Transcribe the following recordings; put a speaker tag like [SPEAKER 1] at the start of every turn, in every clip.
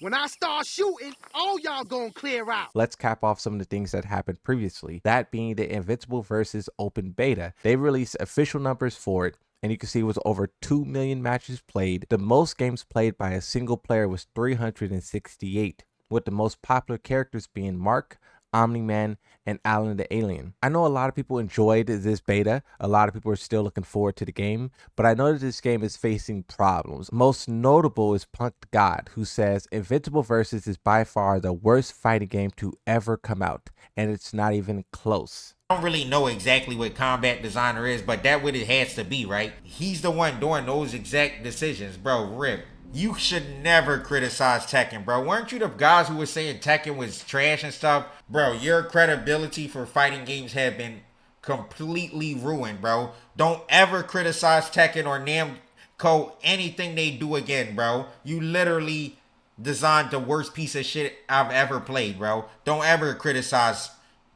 [SPEAKER 1] When I start shooting, all y'all gonna clear out.
[SPEAKER 2] Let's cap off some of the things that happened previously, that being the Invincible versus open beta. They released official numbers for it, and you can see it was over 2 million matches played. The most games played by a single player was 368, with the most popular characters being Mark, Omni-Man, and Alan the Alien. I know a lot of people enjoyed this beta. A lot of people are still looking forward to the game, but I know that this game is facing problems. Most notable is Punk the God, who says Invincible Versus is by far the worst fighting game to ever come out, and it's not even close.
[SPEAKER 3] I don't really know exactly what combat designer is, but that what it has to be, right? He's the one doing those exact decisions, bro. Rip. You should never criticize Tekken, bro. Weren't you the guys who were saying Tekken was trash and stuff? Bro, your credibility for fighting games have been completely ruined, bro. Don't ever criticize Tekken or Namco anything they do again, bro. You literally designed the worst piece of shit I've ever played, bro. Don't ever criticize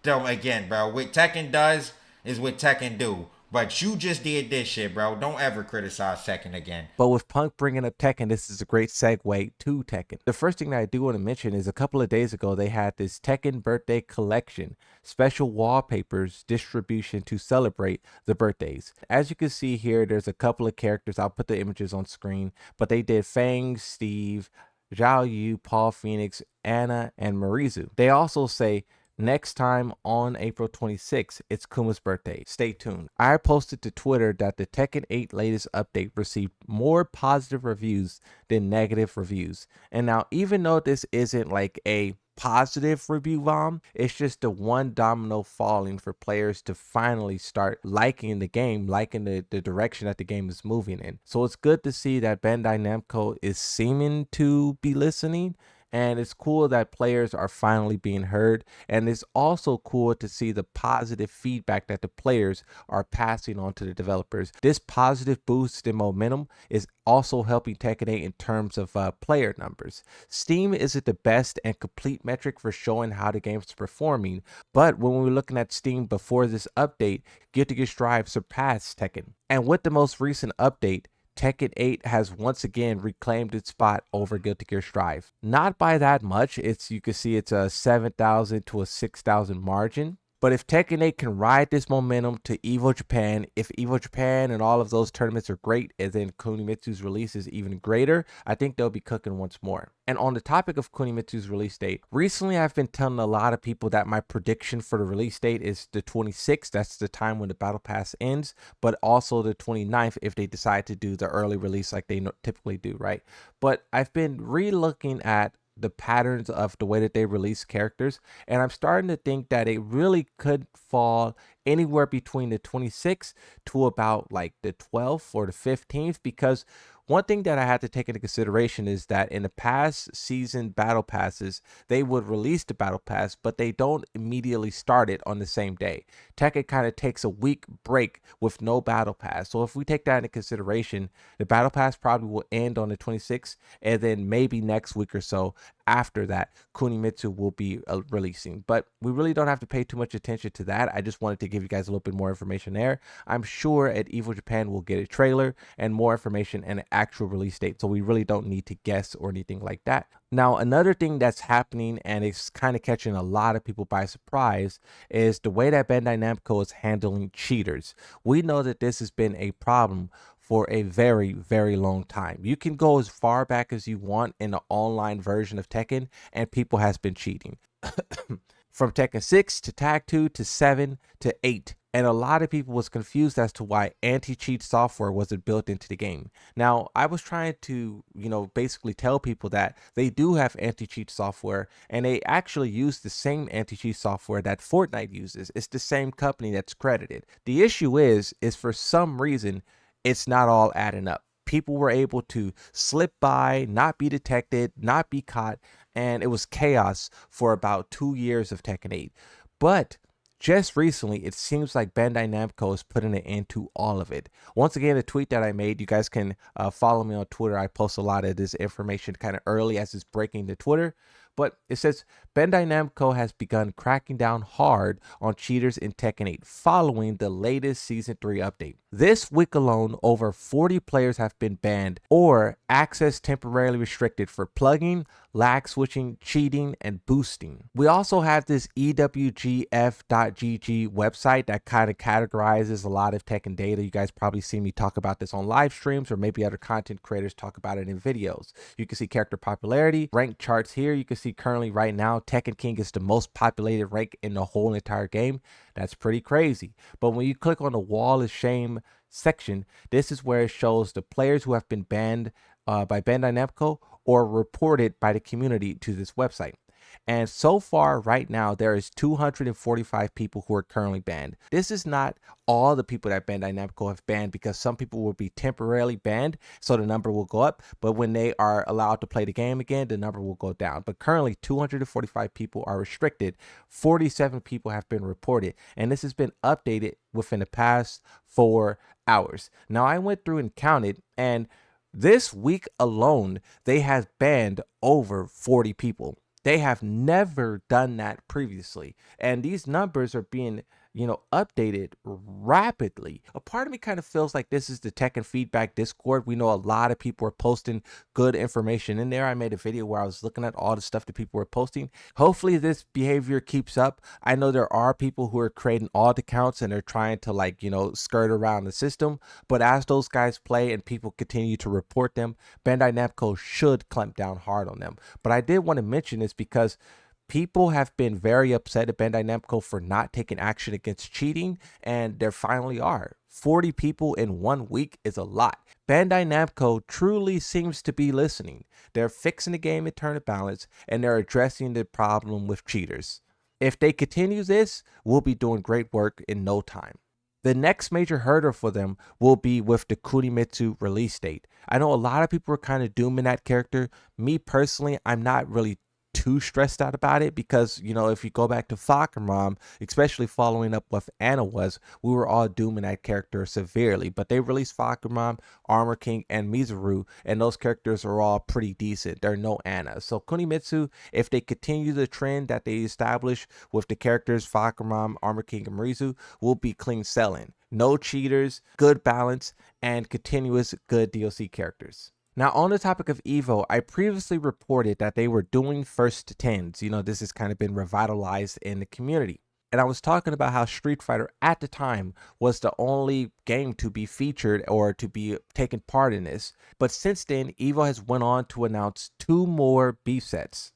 [SPEAKER 3] them again, bro. What Tekken does is what Tekken do. But you just did this shit, bro. Don't ever criticize Tekken again.
[SPEAKER 2] But with Punk bringing up Tekken, this is a great segue to Tekken. The first thing that I do want to mention is a couple of days ago, they had this Tekken birthday collection, special wallpapers distribution to celebrate the birthdays. As you can see here, there's a couple of characters. I'll put the images on screen, but they did Fang, Steve, Zhao Yu, Paul Phoenix, Anna, and Marizu. They also say, next time on April 26th, it's Kuma's birthday. Stay tuned. I posted to Twitter that the Tekken 8 latest update received more positive reviews than negative reviews. And now, even though this isn't like a positive review bomb, it's just the one domino falling for players to finally start liking the game, liking the direction that the game is moving in. So it's good to see that Bandai Namco is seeming to be listening. And it's cool that players are finally being heard. And it's also cool to see the positive feedback that the players are passing on to the developers. This positive boost in momentum is also helping Tekken 8 in terms of player numbers. Steam isn't the best and complete metric for showing how the game is performing, but when we were looking at Steam before this update, Guilty Gear Strive surpassed Tekken. And with the most recent update, Tekken 8 has once again reclaimed its spot over Guilty Gear Strive. Not by that much. You can see it's a 7,000 to a 6,000 margin. But if Tekken 8 can ride this momentum to EVO Japan, if EVO Japan and all of those tournaments are great, and then Kunimitsu's release is even greater, I think they'll be cooking once more. And on the topic of Kunimitsu's release date, recently I've been telling a lot of people that my prediction for the release date is the 26th. That's the time when the Battle Pass ends, but also the 29th if they decide to do the early release like they typically do, right? But I've been re-looking at the patterns of the way that they release characters, and I'm starting to think that it really could fall anywhere between the 26th to about like the 12th or the 15th, because one thing that I had to take into consideration is that in the past season battle passes, they would release the battle pass, but they don't immediately start it on the same day. Tekken kind of takes a week break with no battle pass. So if we take that into consideration, the battle pass probably will end on the 26th, and then maybe next week or so after that, Kunimitsu will be releasing. But we really don't have to pay too much attention to that. I just wanted to give you guys a little bit more information there. I'm sure at EVO Japan we'll get a trailer and more information and an actual release date, so we really don't need to guess or anything like that. Now, another thing that's happening, and it's kind of catching a lot of people by surprise, is the way that Bandai Namco is handling cheaters. We know that this has been a problem for a very, very long time. You can go as far back as you want in the online version of Tekken, and people has been cheating. From Tekken 6 to Tag 2 to 7 to 8. And a lot of people was confused as to why anti-cheat software wasn't built into the game. Now, I was trying to, basically tell people that they do have anti-cheat software, and they actually use the same anti-cheat software that Fortnite uses. It's the same company that's credited. The issue is for some reason, it's not all adding up. People were able to slip by, not be detected, not be caught, and it was chaos for about 2 years of Tekken 8. But just recently, it seems like Bandai Namco is putting an end to all of it. Once again, a tweet that I made, you guys can follow me on Twitter. I post a lot of this information kind of early as it's breaking to Twitter. But it says Bandai Namco has begun cracking down hard on cheaters in Tekken 8 following the latest Season 3 update. This week alone, over 40 players have been banned or access temporarily restricted for plugging, lag switching, cheating, and boosting. We also have this EWGF.GG website that kind of categorizes a lot of Tekken data. You guys probably see me talk about this on live streams, or maybe other content creators talk about it in videos. You can see character popularity, rank charts here. You can see currently right now Tekken King is the most populated rank in the whole entire game. That's pretty crazy. But when you click on the Wall of Shame section, this is where it shows the players who have been banned by Bandai Namco or reported by the community to this website. And so far right now, there is 245 people who are currently banned. This is not all the people that Bandai Namco have banned, because some people will be temporarily banned, so the number will go up. But when they are allowed to play the game again, the number will go down. But currently, 245 people are restricted. 47 people have been reported. And this has been updated within the past 4 hours. Now, I went through and counted, and this week alone, they have banned over 40 people. They have never done that previously. And these numbers are being, updated rapidly. A part of me kind of feels like this is the Tekken Feedback Discord. We know a lot of people are posting good information in there. I made a video where I was looking at all the stuff that people were posting. Hopefully this behavior keeps up. I know there are people who are creating alt accounts and they're trying to skirt around the system. But as those guys play and people continue to report them, Bandai Namco should clamp down hard on them. But I did want to mention this because people have been very upset at Bandai Namco for not taking action against cheating, and there finally are. 40 people in 1 week is a lot. Bandai Namco truly seems to be listening. They're fixing the game and turn it balance, and they're addressing the problem with cheaters. If they continue this, we'll be doing great work in no time. The next major hurdle for them will be with the Kunimitsu release date. I know a lot of people are kind of dooming that character. Me personally, I'm not really too stressed out about it because, if you go back to Fakumram, especially following up what Anna was, we were all dooming that character severely. But they released Fakumram, Armor King, and Mizuru, and those characters are all pretty decent. They're no Anna. So Kunimitsu, if they continue the trend that they established with the characters Fakumram, Armor King, and Mizuru, will be clean selling. No cheaters, good balance, and continuous good DLC characters. Now, on the topic of EVO, I previously reported that they were doing first 10s. This has kind of been revitalized in the community. And I was talking about how Street Fighter at the time was the only game to be featured or to be taking part in this. But since then, EVO has went on to announce 2 more beef sets.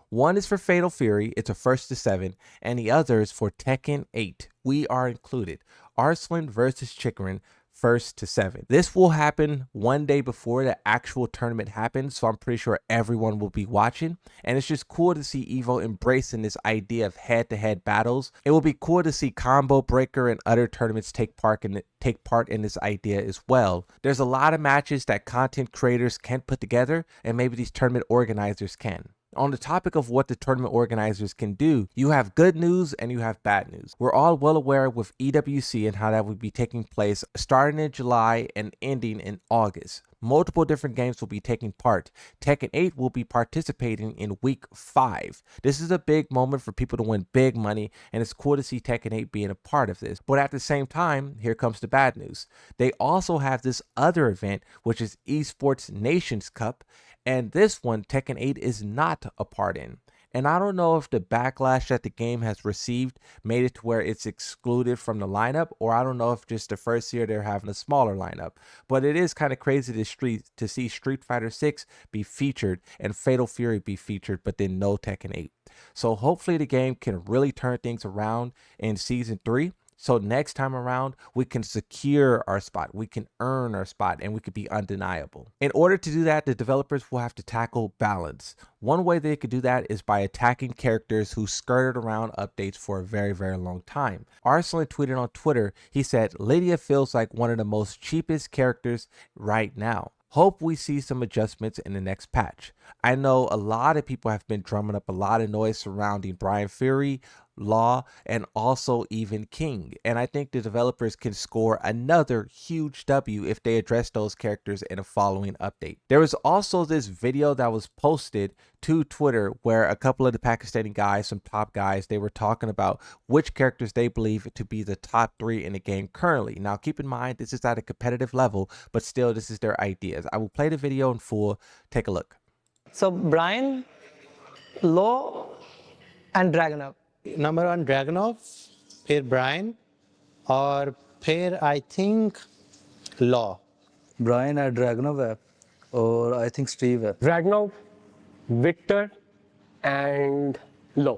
[SPEAKER 2] One is for Fatal Fury, it's a 1st to 7, and the other is for Tekken 8. We are included. Arslan versus Chikrin, 1st to 7. This will happen 1 day before the actual tournament happens, so I'm pretty sure everyone will be watching. And it's just cool to see EVO embracing this idea of head-to-head battles. It will be cool to see Combo Breaker and other tournaments take part in this idea as well. There's a lot of matches that content creators can't put together, and maybe these tournament organizers can. On the topic of what the tournament organizers can do, you have good news and you have bad news. We're all well aware with EWC and how that would be taking place starting in July and ending in August. Multiple different games will be taking part. Tekken 8 will be participating in week 5. This is a big moment for people to win big money, and it's cool to see Tekken 8 being a part of this. But at the same time, here comes the bad news. They also have this other event, which is Esports Nations Cup, and this one, Tekken 8 is not a part in. And I don't know if the backlash that the game has received made it to where it's excluded from the lineup, or I don't know if just the first year they're having a smaller lineup. But it is kind of crazy to see Street Fighter 6 be featured and Fatal Fury be featured, but then no Tekken 8. So hopefully the game can really turn things around in Season 3. So next time around, we can secure our spot, we can earn our spot, and we could be undeniable. In order to do that, the developers will have to tackle balance. One way they could do that is by attacking characters who skirted around updates for a very, very long time. Arslan tweeted on Twitter, he said, "Lidia feels like one of the most cheapest characters right now. Hope we see some adjustments in the next patch." I know a lot of people have been drumming up a lot of noise surrounding Brian Fury, Law, and also even King. And I think the developers can score another huge W if they address those characters in a following update. There was also this video that was posted to Twitter where a couple of the Pakistani guys, some top guys, they were talking about which characters they believe to be the top 3 in the game currently. Now keep in mind this is at a competitive level, but still this is their ideas. I will play the video in full. Take a look.
[SPEAKER 4] So Brian, Law, and Dragunov.
[SPEAKER 5] Number 1 ड्रैगनॉफ, फिर Brian और फिर I think law.
[SPEAKER 6] Brian है, Dragunov है और I think Steve है.
[SPEAKER 7] Dragunov, Victor, and Law.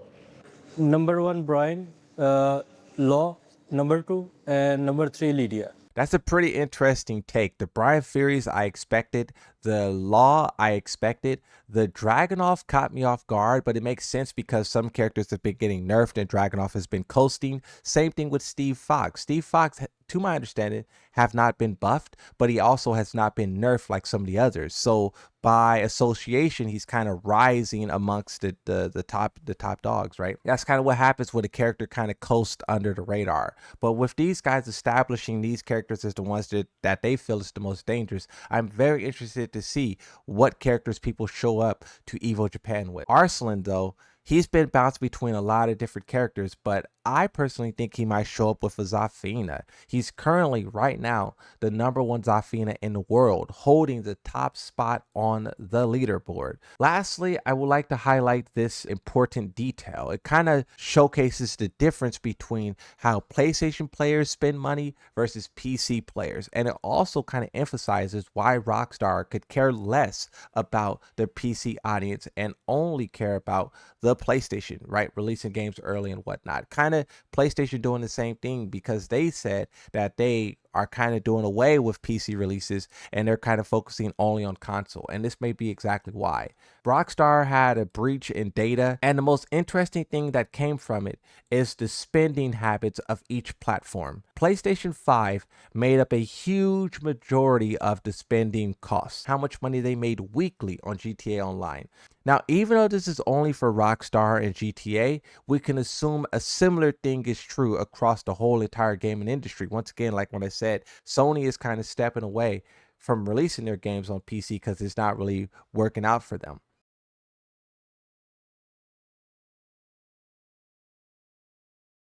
[SPEAKER 8] Number 1 Brian, Law, number 2, and number 3 Lidia.
[SPEAKER 2] That's a pretty interesting take. The Brian Furies I expected, the Law I expected, the Dragunov caught me off guard, but it makes sense because some characters have been getting nerfed and Dragunov has been coasting. Same thing with Steve Fox. Steve Fox, to my understanding, have not been buffed, but he also has not been nerfed like some of the others. So by association, he's kind of rising amongst the top dogs, right? That's kind of what happens when a character kind of coasts under the radar. But with these guys establishing these characters as the ones that they feel is the most dangerous, I'm very interested to see what characters people show up to EVO Japan with. Arslan, though, he's been bounced between a lot of different characters, but I personally think he might show up with a Zafina. He's currently, right now, the number 1 Zafina in the world, holding the top spot on the leaderboard. Lastly, I would like to highlight this important detail. It kind of showcases the difference between how PlayStation players spend money versus PC players. And it also kind of emphasizes why Rockstar could care less about their PC audience and only care about the PlayStation, right? Releasing games early and whatnot. Kind of PlayStation doing the same thing because they said that they are kind of doing away with PC releases and they're kind of focusing only on console. And this may be exactly why. Rockstar had a breach in data, and the most interesting thing that came from it is the spending habits of each platform. PlayStation 5 made up a huge majority of the spending costs, how much money they made weekly on GTA Online. Now, even though this is only for Rockstar and GTA, we can assume a similar thing is true across the whole entire gaming industry. Once again, like when I said, Sony is kind of stepping away from releasing their games on PC because it's not really working out for them.